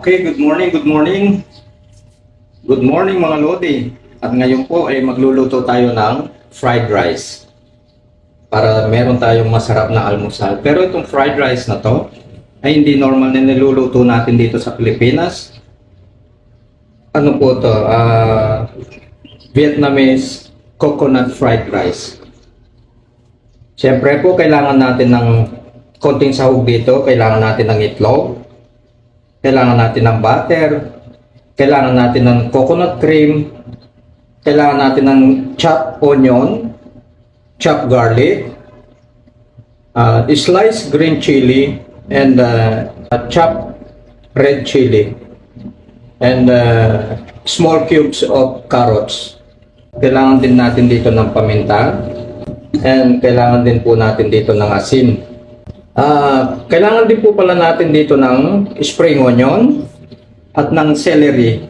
Okay, good morning, good morning. Good morning mga Lodi. At ngayon po ay magluluto tayo ng fried rice para meron tayong masarap na almusal. Pero itong fried rice na to ay hindi normal na niluluto natin dito sa Pilipinas. Ano po to? Vietnamese coconut fried rice. Siyempre po kailangan natin ng konting sahog dito. Kailangan natin ng itlog. Kailangan natin ng butter. Kailangan natin ng coconut cream. Kailangan natin ng chopped onion, chopped garlic, sliced green chili, and chopped red chili, and small cubes of carrots. Kailangan din natin dito ng paminta, and kailangan din po natin dito ng asin. Kailangan din po pala natin dito ng spring onion at ng celery.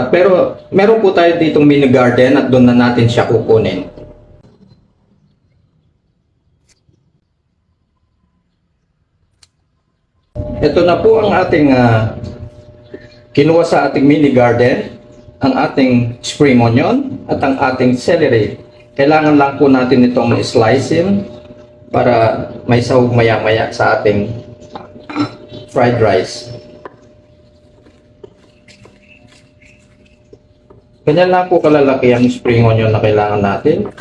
Pero meron po tayo ditong mini garden at doon na natin siya kukunin. Ito na po ang ating kinuha sa ating mini garden, ang ating spring onion at ang ating celery. Kailangan lang po natin itong slicein para may sahog maya-maya sa ating fried rice. Ganyan lang po kalalaki ang spring onion na kailangan natin.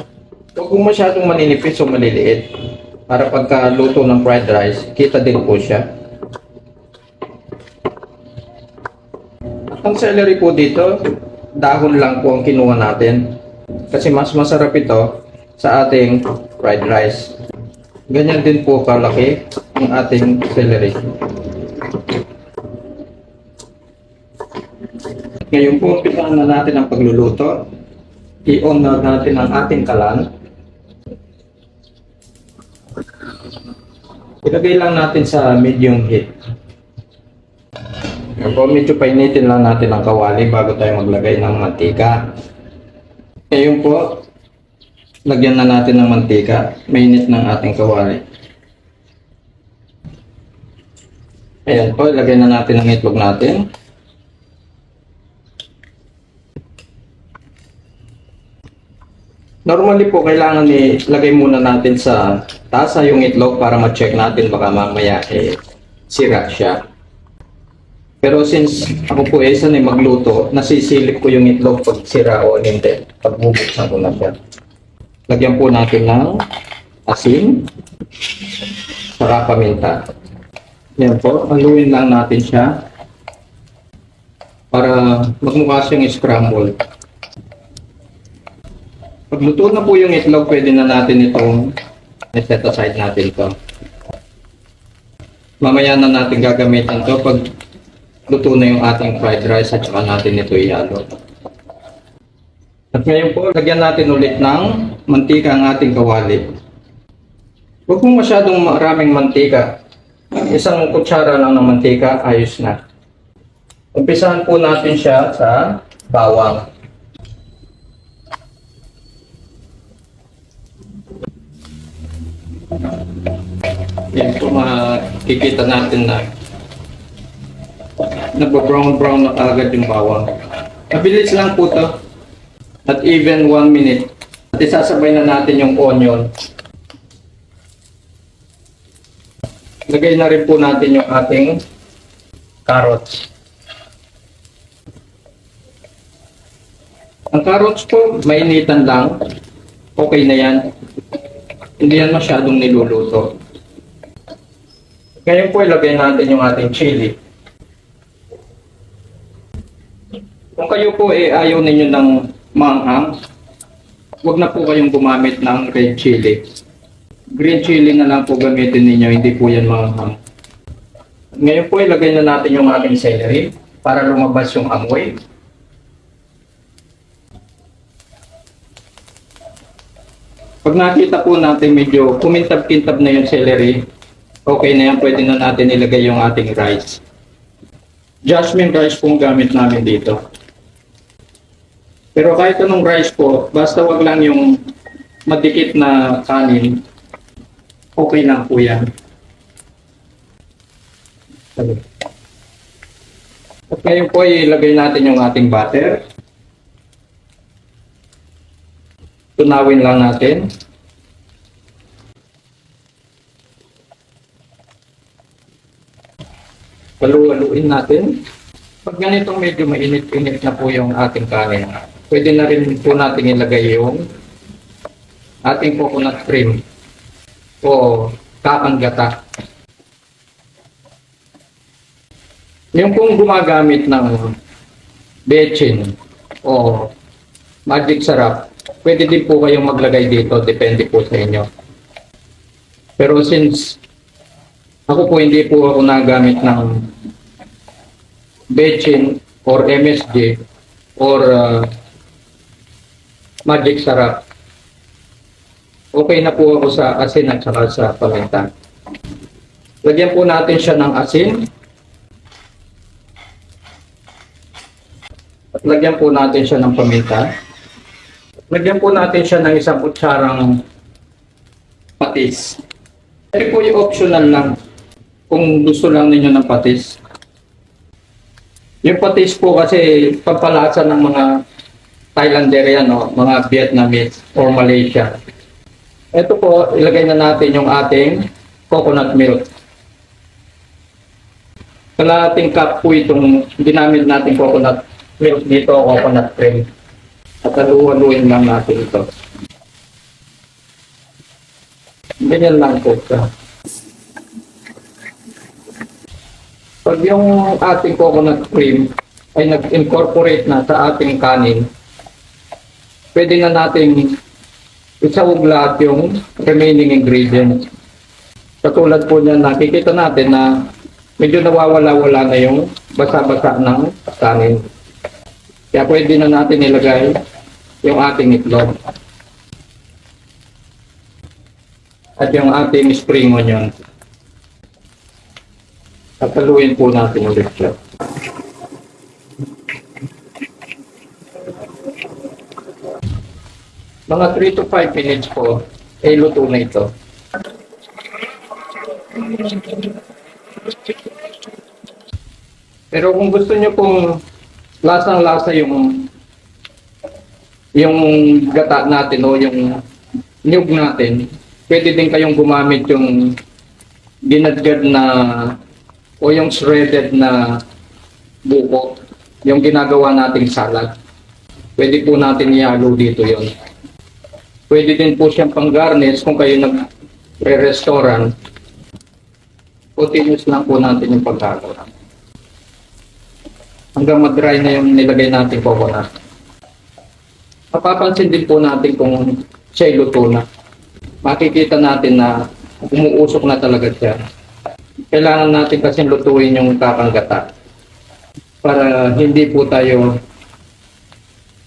Huwag po masyadong maninipis o maliliit para pagkaluto ng fried rice, kita din po siya. At ang celery po dito, dahon lang po ang kinuha natin kasi mas masarap ito sa ating fried rice. Ganyan din po kalaki ang ating celery. Ngayon po, umpisahan na natin ang pagluluto. I-on na natin ang ating kalan. Ilagay lang natin sa medium heat. Ngayon po, medyo painitin lang natin ang kawali bago tayo maglagay ng mantika. Ngayon po, lagyan na natin ng mantika. Mainit ng ating kawali. Ayan po, ilagay na natin ang itlog natin. Normally po, kailangan ilagay muna natin sa tasa yung itlog para ma-check natin baka mamaya sira siya. Pero since ako po sanay magluto, nasisilip ko yung itlog pag sira o hindi. Pag bubuksan ko na siya. Lagyan po natin ng asin, saka paminta. Yan po, haluin lang natin siya para magmukha siyang scramble. Pag luto na po yung itlog, pwede na natin itong set aside natin ito. Mamaya na natin gagamitin ito pag luto na yung ating fried rice at saka natin ito ihalo. At ngayon po, lagyan natin ulit ng mantika ang ating kawali. Huwag pong masyadong maraming mantika. Isang kutsara lang ng mantika, ayos na. Umpisahan po natin siya sa bawang. Yan po, makikita natin na nagba-brown na agad yung bawang. Mabilis lang po to. At even 1 minute. At isasabay na natin yung onion. Lagay na rin po natin yung ating carrots. Ang carrots po, mainitan lang. Okay na yan. Hindi yan masyadong niluluto. Ngayon po, ilagay natin yung ating chili. Kung kayo po ayaw ninyo ng maanghang, huwag na po kayong gumamit ng red chili. Green chili na lang po gamitin ninyo, hindi po yan maanghang. Ngayon po, ilagay na natin yung ating celery para lumabas yung amoy. Pag nakita po natin medyo kumintab-kintab na yung celery, okay na yan, pwede na natin ilagay yung ating rice. Jasmine rice pong gamit namin dito. Pero kahit anong rice po, basta wag lang yung madikit na kanin, okay lang po yan. At ngayon po ilagay natin yung ating butter. Tunawin lang natin. Halu-haluin natin. Pag ganitong medyo mainit-init na po yung ating kanin, pwede na rin po natin ilagay yung ating coconut cream o kakang-gata. Yung kung gumagamit ng bechin o magic sarap, pwede din po kayong maglagay dito, depende po sa inyo. Pero since ako po hindi po ako nagamit ng bechin or MSG or magic sarap, okay na po ako sa asin at saka sa paminta. Lagyan po natin siya ng asin. At lagyan po natin siya ng paminta. Lagyan po natin siya ng isang kutsarang patis. Ito po yung optional lang kung gusto lang ninyo ng patis. Yung patis po kasi pampalasa ng mga Thailander yan, no? Mga Vietnamese or Malaysia. Ito po, ilagay na natin yung ating coconut milk. Kalahating cup po itong ginamit natin coconut milk dito, coconut cream. At haluin lang natin ito. Ganyan lang po siya. Pag yung ating coconut cream ay nag-incorporate na sa ating kanin, pwede na nating isawag lahat yung remaining ingredients. Katulad po niyan, nakikita natin na medyo nawawala-wala na yung basa-basa ng kanin. Kaya pwede na natin ilagay yung ating itlog. At yung ating spring onion. Tataluin po natin ulit siya. Mga 3 to 5 minutes po, ay luto na ito. Pero kung gusto nyo pong lasang-lasa yung gata natin o yung niyog natin, pwede din kayong gumamit yung ginadgad na o yung shredded na buko, yung ginagawa nating salad. Pwede po natin ihalo dito yon. Pwede din po siyang pang-garnish kung kayo nag-restaurant. Continuous lang po natin yung paghalo. Hanggang mag-dry na yung nilagay natin coconut. Mapapansin din po natin kung siya'y luto na. Makikita natin na umuusok na talaga siya. Kailangan natin kasi lutuin yung kakang-gata para hindi po tayo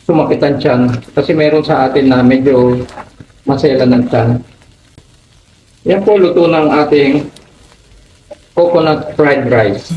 sumakitan tiyan. Kasi meron sa atin na medyo masela ng tiyan. Yan po luto ng ating coconut fried rice.